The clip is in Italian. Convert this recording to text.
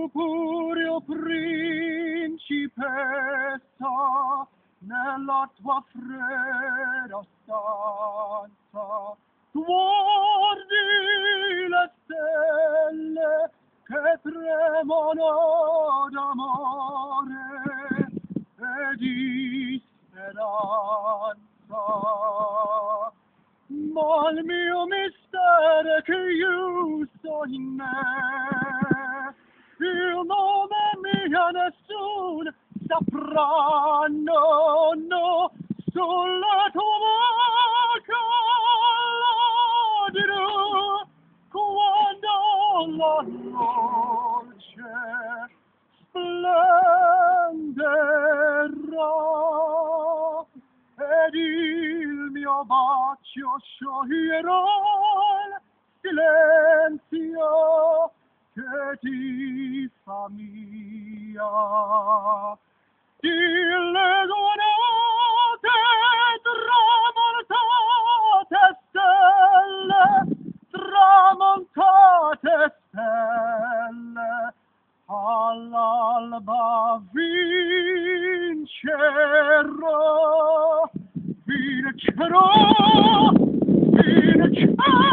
purpureo principessa nella tua fredda stanza. Guardi le stelle che tremano d'amore e di speranza. Ma il mio mistero è che io sono in me, il nome mio nessuno saprà, no, no, sulla tua bocca la dirò quando la luce splenderà ed il mio bacio scioglierà il silenzio che ti fa mia. Dille guardate tramontate stelle, all'alba vincerò, vincerò, vincerò.